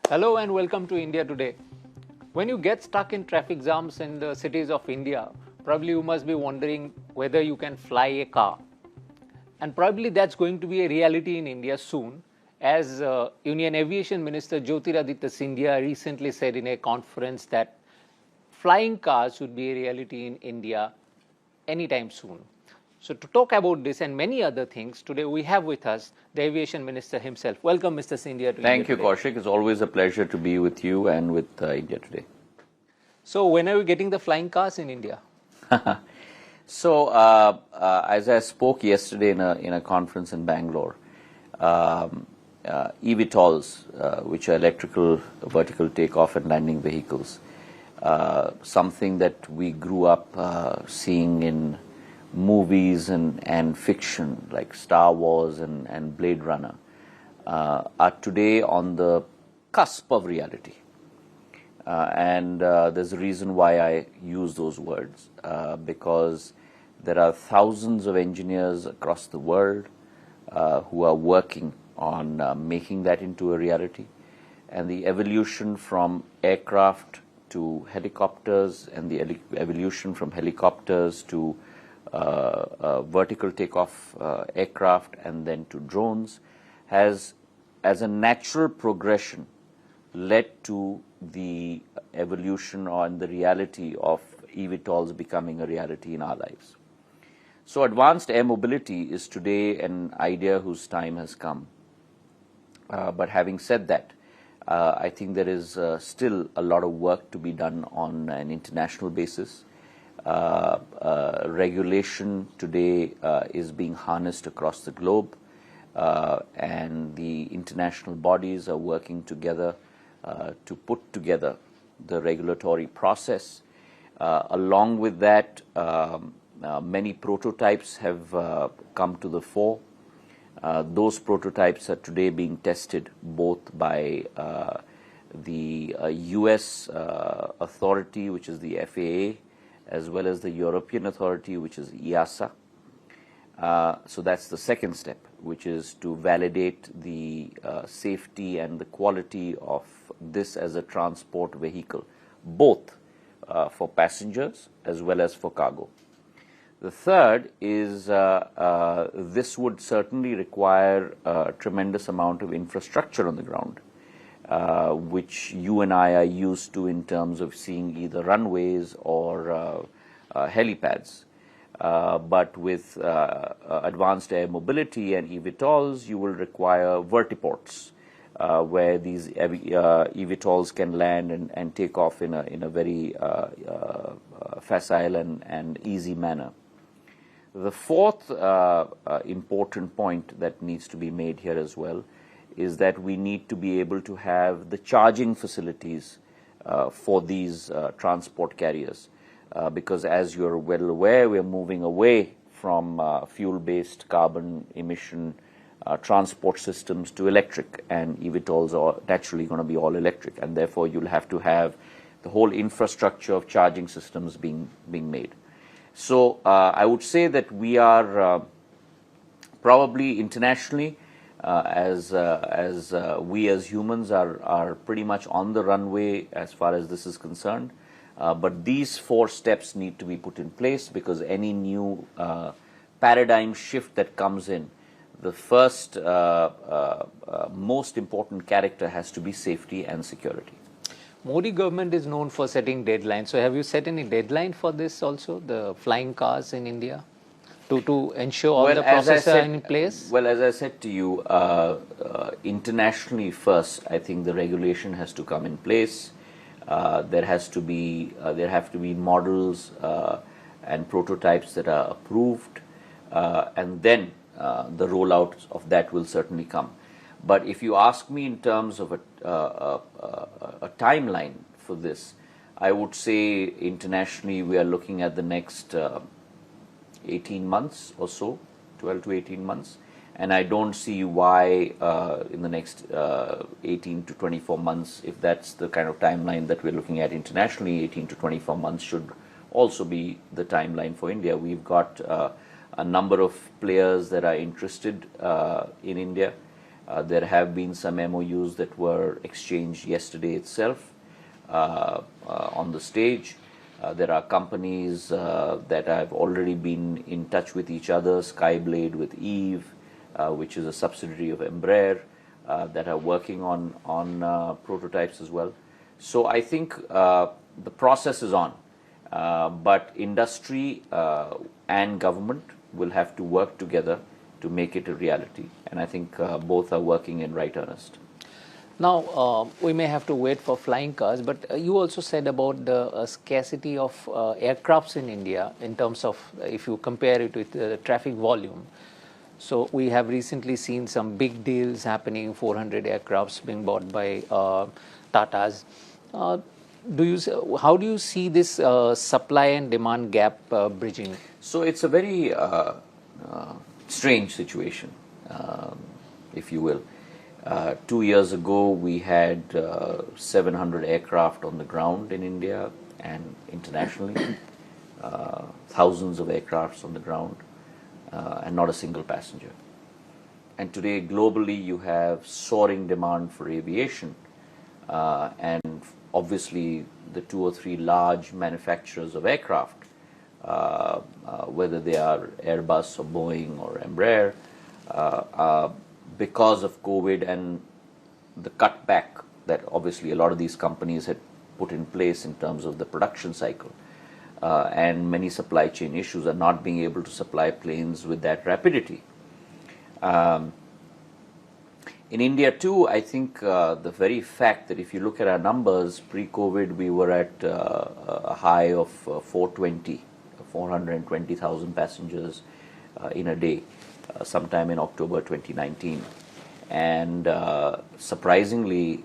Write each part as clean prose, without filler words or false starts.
Hello and welcome to India Today. When you get stuck in traffic jams in the cities of India, probably you must be wondering whether you can fly a car. And probably that's going to be a reality in India soon, as Union Aviation Minister Jyotiraditya Scindia recently said in a conference that flying cars should be a reality in India anytime soon. So to talk about this and many other things, today we have with us the Aviation Minister himself. Welcome, Mr. Scindia, to Thank India you, Today. Kaushik. It's always a pleasure to be with you and with India Today. So when are we getting the flying cars in India? So, as I spoke yesterday in a conference in Bangalore, eVTOLs, which are electrical vertical takeoff and landing vehicles, something that we grew up seeing in movies and fiction like Star Wars and Blade Runner, are today on the cusp of reality. And there's a reason why I use those words, because there are thousands of engineers across the world who are working on making that into a reality. And the evolution from aircraft to helicopters and the evolution from helicopters to vertical takeoff aircraft and then to drones has, as a natural progression, led to the evolution and the reality of eVTOLs becoming a reality in our lives. So advanced air mobility is today an idea whose time has come. But having said that, I think there is still a lot of work to be done on an international basis. Regulation today is being harnessed across the globe, and the international bodies are working together to put together the regulatory process. Along with that, many prototypes have come to the fore. Those prototypes are today being tested both by the US authority, which is the FAA, as well as the European authority, which is EASA. So that's the second step, which is to validate the safety and the quality of this as a transport vehicle, both for passengers as well as for cargo. The third is this would certainly require a tremendous amount of infrastructure on the ground, which you and I are used to in terms of seeing either runways or helipads. But with advanced air mobility and eVTOLs, you will require vertiports, where these eVTOLs can land and take off in a very facile and easy manner. The fourth important point that needs to be made here as well is that we need to be able to have the charging facilities for these transport carriers. Because as you're well aware, we're moving away from fuel-based carbon emission transport systems to electric, and eVTOLs are naturally going to be all electric, and therefore you'll have to have the whole infrastructure of charging systems being made. So I would say that we are probably internationally, as we as humans are pretty much on the runway as far as this is concerned. But these four steps need to be put in place, because any new paradigm shift that comes in, the first most important character has to be safety and security. Modi government is known for setting deadlines. So have you set any deadline for this also, the flying cars in India, to ensure all the processes are in place? Well, as I said to you, internationally first, I think the regulation has to come in place. There have to be models and prototypes that are approved, and then the rollout of that will certainly come. But if you ask me in terms of a timeline for this, I would say internationally we are looking at the next 18 months or so, 12 to 18 months. And I don't see why in the next 18 to 24 months, if that's the kind of timeline that we're looking at internationally, 18 to 24 months should also be the timeline for India. We've got a number of players that are interested in India. There have been some MOUs that were exchanged yesterday itself on the stage. There are companies that have already been in touch with each other, Skyblade with Eve, which is a subsidiary of Embraer, that are working on prototypes as well. So I think the process is on, but industry and government will have to work together to make it a reality. And I think both are working in right earnest. Now, we may have to wait for flying cars, but you also said about the scarcity of aircrafts in India in terms of if you compare it with the traffic volume. So we have recently seen some big deals happening, 400 aircrafts being bought by Tatas. How do you see this supply and demand gap bridging? So it's a very strange situation, if you will. 2 years ago, we had 700 aircraft on the ground in India and internationally, thousands of aircrafts on the ground, and not a single passenger. And today, globally, you have soaring demand for aviation, and obviously the 2 or 3 large manufacturers of aircraft, whether they are Airbus or Boeing or Embraer, because of COVID and the cutback that obviously a lot of these companies had put in place in terms of the production cycle, and many supply chain issues, are not being able to supply planes with that rapidity. In India too, I think the very fact that if you look at our numbers, pre-COVID we were at a high of 420,000 passengers in a day, sometime in October 2019. And surprisingly,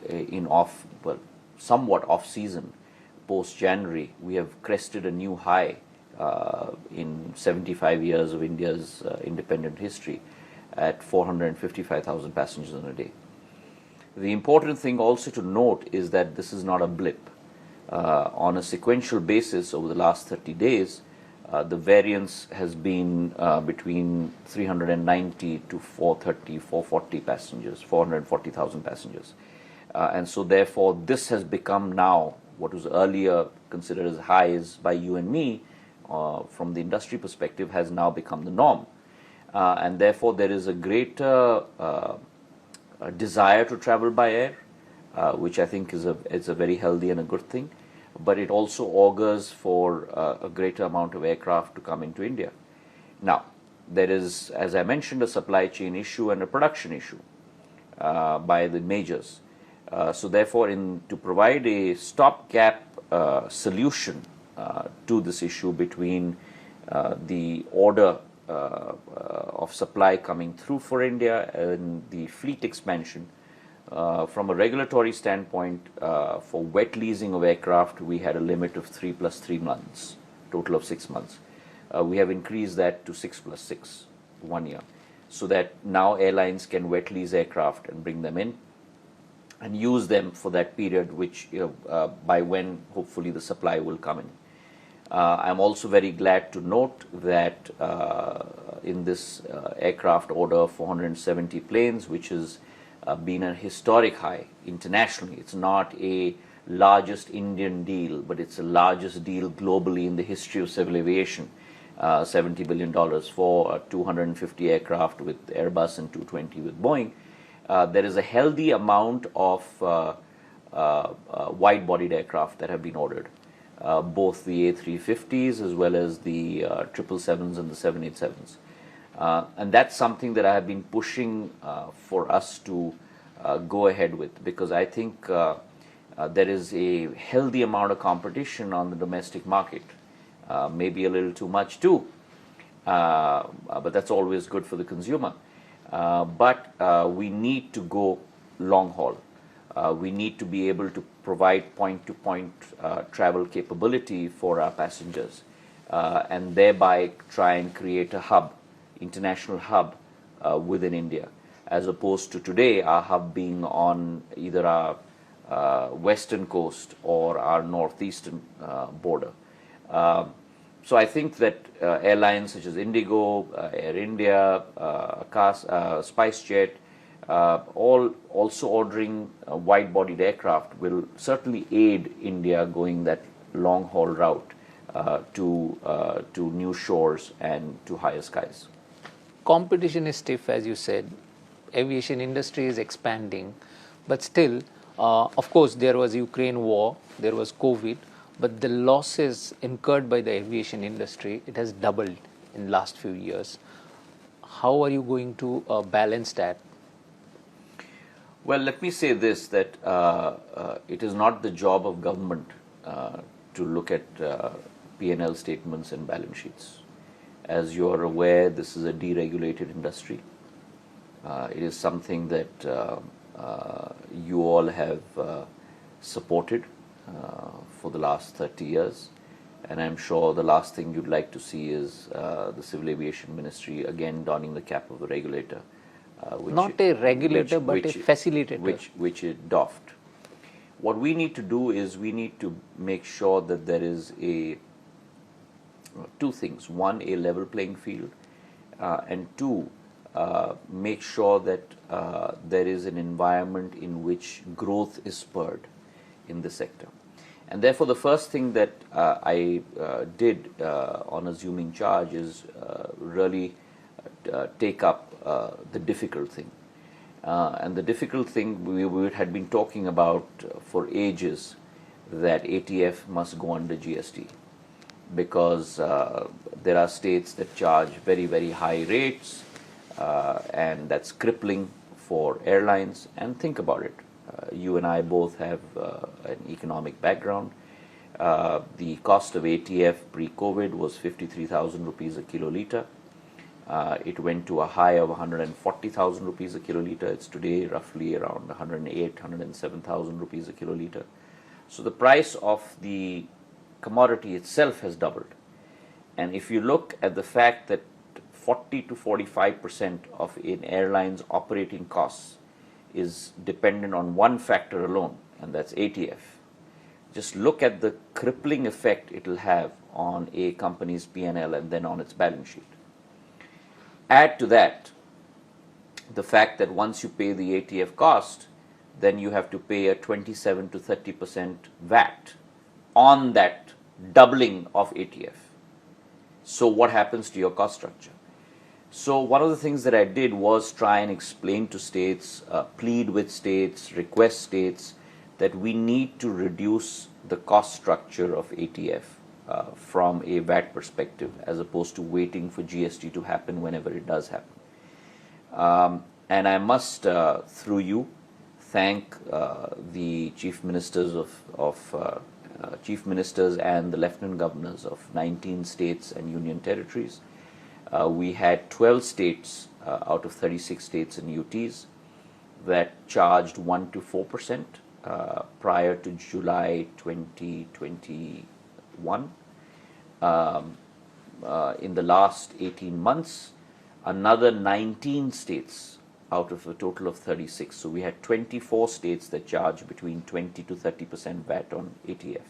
somewhat off-season, post-January, we have crested a new high in 75 years of India's independent history at 455,000 passengers in a day. The important thing also to note is that this is not a blip. On a sequential basis over the last 30 days, the variance has been between 390 to 430, 440 passengers, 440,000 passengers. And so therefore this has become now what was earlier considered as highs by you and me, from the industry perspective, has now become the norm. And therefore there is a greater desire to travel by air, which I think is a very healthy and a good thing. But it also augurs for a greater amount of aircraft to come into India. Now, there is, as I mentioned, a supply chain issue and a production issue by the majors. So therefore, to provide a stopgap solution to this issue between the order of supply coming through for India and the fleet expansion, from a regulatory standpoint, for wet leasing of aircraft, we had a limit of 3 plus 3 months, total of 6 months. We have increased that to 6 plus 6, 1 year, so that now airlines can wet lease aircraft and bring them in and use them for that period, which by when hopefully the supply will come in. I'm also very glad to note that in this aircraft order, 470 planes, which has been a historic high internationally. It's not a largest Indian deal, but it's the largest deal globally in the history of civil aviation. $70 billion for 250 aircraft with Airbus and 220 with Boeing. There is a healthy amount of wide-bodied aircraft that have been ordered, both the A350s as well as the 777s and the 787s. And that's something that I have been pushing for us to go ahead with, because I think there is a healthy amount of competition on the domestic market, maybe a little too much too, but that's always good for the consumer. But we need to go long haul. We need to be able to provide point-to-point travel capability for our passengers, and thereby try and create a hub, international hub within India, as opposed to today our hub being on either our western coast or our northeastern border. So I think that airlines such as Indigo, Air India, SpiceJet, Also ordering wide-bodied aircraft will certainly aid India going that long-haul route to new shores and to higher skies. Competition is stiff, as you said. Aviation industry is expanding, but still, of course, there was Ukraine war, there was COVID, but the losses incurred by the aviation industry, it has doubled in last few years. How are you going to balance that? Well, let me say this, that it is not the job of government to look at P&L statements and balance sheets. As you are aware, this is a deregulated industry. It is something that you all have supported for the last 30 years. And I'm sure the last thing you'd like to see is the Civil Aviation Ministry again donning the cap of a regulator. Not a regulator, but a facilitator. Which it doffed. What we need to do is we need to make sure that there is two things. One, a level playing field, and two, make sure that there is an environment in which growth is spurred in the sector. And therefore, the first thing that I did on assuming charge is really take up the difficult thing. And the difficult thing we had been talking about for ages, that ATF must go under GST, because there are states that charge very, very high rates, and that's crippling for airlines. And think about it. You and I both have an economic background. The cost of ATF pre-COVID was 53,000 rupees a kiloliter. It went to a high of 140,000 rupees a kiloliter. It's today roughly around 107,000 rupees a kiloliter. So the price of the commodity itself has doubled. And if you look at the fact that 40 to 45% of an airline's operating costs is dependent on one factor alone, and that's ATF, just look at the crippling effect it will have on a company's P&L and then on its balance sheet. Add to that the fact that once you pay the ATF cost, then you have to pay a 27 to 30% VAT on that doubling of ATF. So what happens to your cost structure? So one of the things that I did was try and explain to states, plead with states, request states that we need to reduce the cost structure of ATF from a VAT perspective, as opposed to waiting for GST to happen whenever it does happen. And I must, through you, thank the chief ministers chief ministers and the lieutenant governors of 19 states and union territories. We had 12 states out of 36 states and UTs that charged 1 to 4% prior to July 2021. In the last 18 months, another 19 states out of a total of 36. So we had 24 states that charge between 20 to 30% VAT on ATF.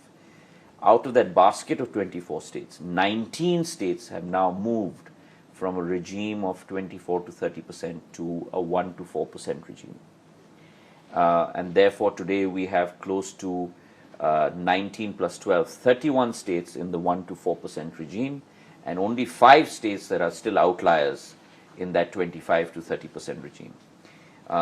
Out of that basket of 24 states, 19 states have now moved from a regime of 24 to 30% to a 1 to 4% regime. And therefore today we have close to 19 plus 12, 31 states in the 1 to 4% regime, and only 5 states that are still outliers in that 25 to 30% regime.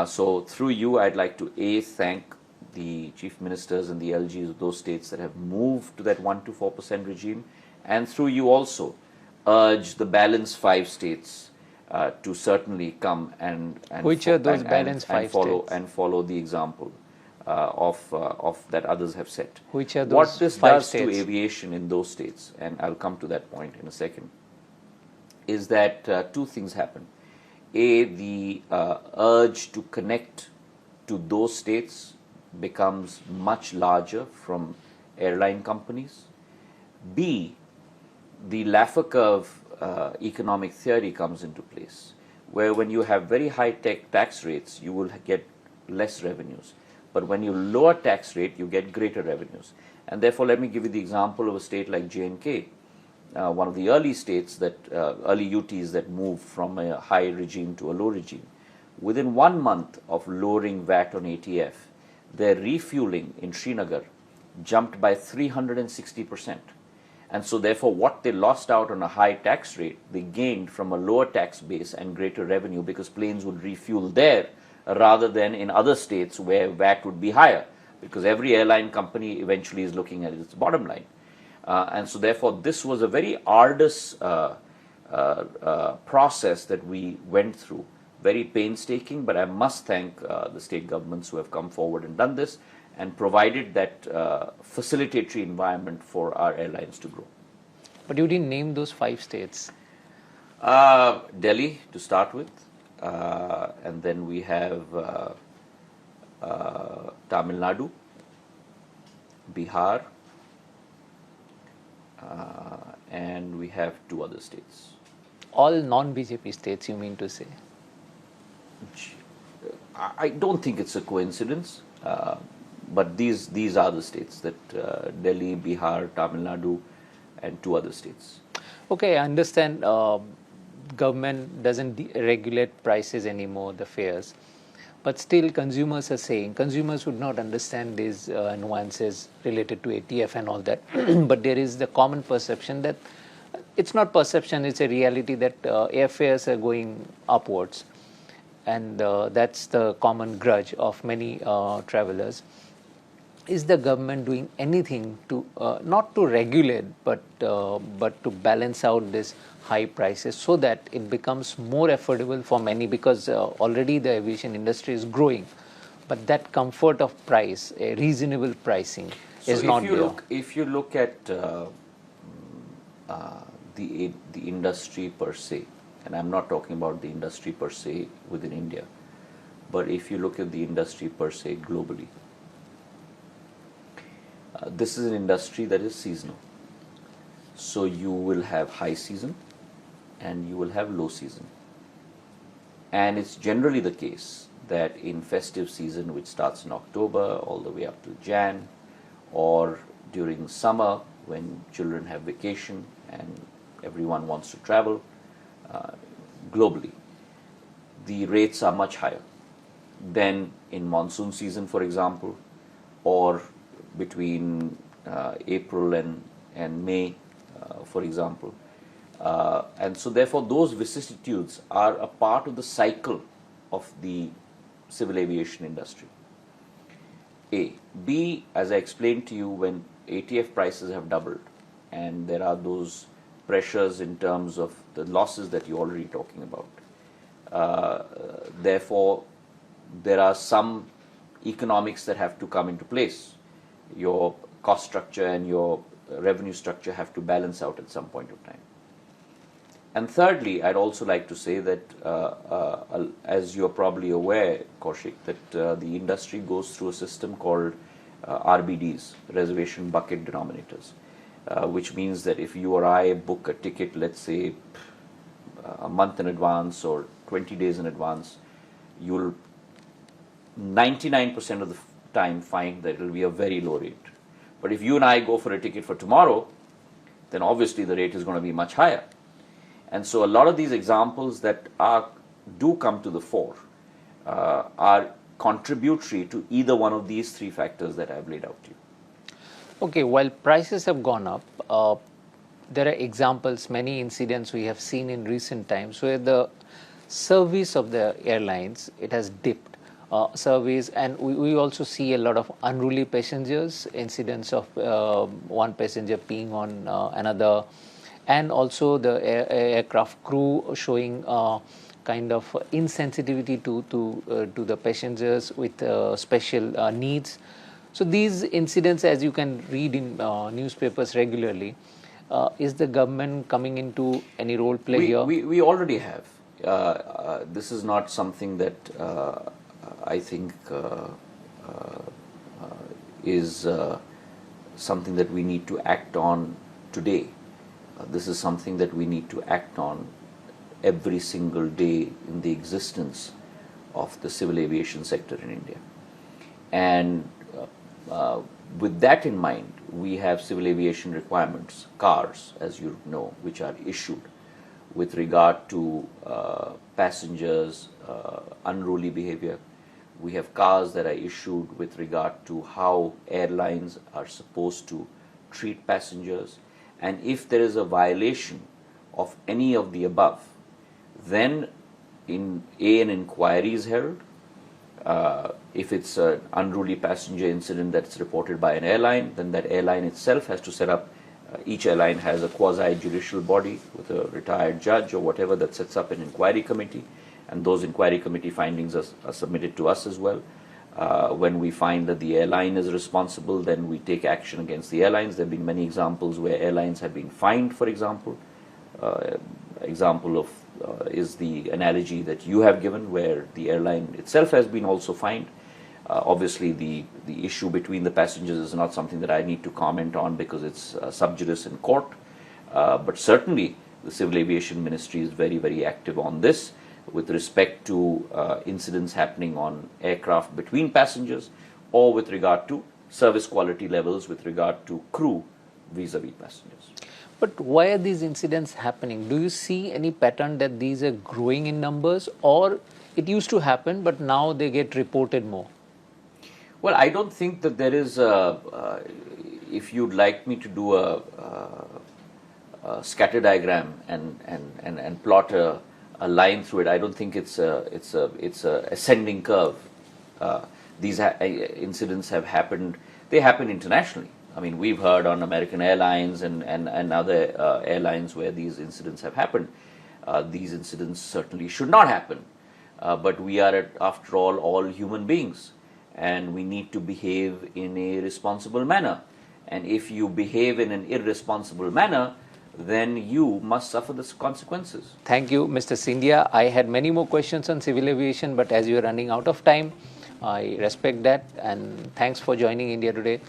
So through you, I'd like to thank the chief ministers and the LGs of those states that have moved to that 1 to 4% regime, and through you also urge the balance 5 states to certainly come and which are those balance 5 states? And follow the example of that others have set. Which are those what this 5 does states? to aviation in those states, and I'll come to that point in a second, is that two things happen. A, the urge to connect to those states becomes much larger from airline companies. B, the Laffer curve economic theory comes into place, where when you have very high tax rates, you will get less revenues. But when you lower tax rate, you get greater revenues. And therefore, let me give you the example of a state like J&K, one of the early states that, early UTs that moved from a high regime to a low regime. within 1 month of lowering VAT on ATF, their refueling in Srinagar jumped by 360%. And so therefore what they lost out on a high tax rate, they gained from a lower tax base and greater revenue, because planes would refuel there rather than in other states where VAT would be higher, because every airline company eventually is looking at its bottom line. And so therefore this was a very arduous process that we went through, very painstaking, but I must thank the state governments who have come forward and done this and provided that facilitatory environment for our airlines to grow. But you didn't name those 5 states. Delhi to start with, and then we have Tamil Nadu, Bihar, and we have 2 other states. All non-BJP states, you mean to say? I don't think it's a coincidence, but these are the states, that Delhi, Bihar, Tamil Nadu, and 2 other states. Okay, I understand government doesn't regulate prices anymore, the fares. But still consumers are saying, consumers would not understand these nuances related to ATF and all that. But there is the common perception that, it's not perception, it's a reality that airfares are going upwards. And that's the common grudge of many travelers. Is the government doing anything to, not to regulate, but to balance out this high prices so that it becomes more affordable for many, because already the aviation industry is growing, but that comfort of price, a reasonable pricing is not there. If you look at the industry per se, and I'm not talking about the industry per se within India, but if you look at the industry per se globally, this is an industry that is seasonal. So you will have high season and you will have low season. And it's generally the case that in festive season, which starts in October all the way up till Jan, or during summer when children have vacation and everyone wants to travel, globally, the rates are much higher than in monsoon season, for example, or between April and May, for example. And so therefore those vicissitudes are a part of the cycle of the civil aviation industry. A. B, as I explained to you, when ATF prices have doubled and there are those pressures in terms of the losses that you're already talking about, therefore there are some economics that have to come into place. Your cost structure and your revenue structure have to balance out at some point of time. And thirdly, I'd also like to say that, as you're probably aware, Kaushik, that the industry goes through a system called RBDs, reservation bucket denominators, which means that if you or I book a ticket, let's say a month in advance or 20 days in advance, you'll 99% of the time find that it will be a very low rate. But if you and I go for a ticket for tomorrow, then obviously the rate is going to be much higher. And so a lot of these examples that do come to the fore are contributory to either one of these 3 factors that I've laid out to you. Okay, while prices have gone up, there are examples, many incidents we have seen in recent times where the service of the airlines, it has dipped. Service, and we also see a lot of unruly passengers, incidents of one passenger peeing on another, and also the aircraft crew showing kind of insensitivity to the passengers with special needs. So these incidents, as you can read in newspapers regularly, is the government coming into any role play here? We already have. This is not something that I think is something that we need to act on today. This is something that we need to act on every single day in the existence of the civil aviation sector in India. And with that in mind, we have civil aviation requirements, CARs, as you know, which are issued, with regard to passengers' unruly behavior. We have cars that are issued with regard to how airlines are supposed to treat passengers. And if there is a violation of any of the above, then an inquiry is held. If it's an unruly passenger incident that's reported by an airline, then that airline itself has to set up, each airline has a quasi-judicial body with a retired judge or whatever that sets up an inquiry committee, and those inquiry committee findings are submitted to us as well. When we find that the airline is responsible, then we take action against the airlines. There have been many examples where airlines have been fined, for example. Example of is the analogy that you have given, where the airline itself has been also fined. Obviously, the issue between the passengers is not something that I need to comment on because it's sub judice in court. But certainly, the Civil Aviation Ministry is very, very active on this with respect to incidents happening on aircraft between passengers, or with regard to service quality levels with regard to crew vis-a-vis passengers. But why are these incidents happening? Do you see any pattern that these are growing in numbers, or it used to happen but now they get reported more? Well, I don't think that there is if you'd like me to do a scatter diagram and plot a line through it, I don't think it's a ascending curve. These incidents have happened. They happen internationally. I mean, we've heard on American Airlines and other airlines where these incidents have happened. These incidents certainly should not happen. But we are, after all human beings, and we need to behave in a responsible manner. And if you behave in an irresponsible manner, then you must suffer the consequences. Thank you, Mr. Scindia. I had many more questions on civil aviation, but as you are running out of time, I respect that. And thanks for joining India Today.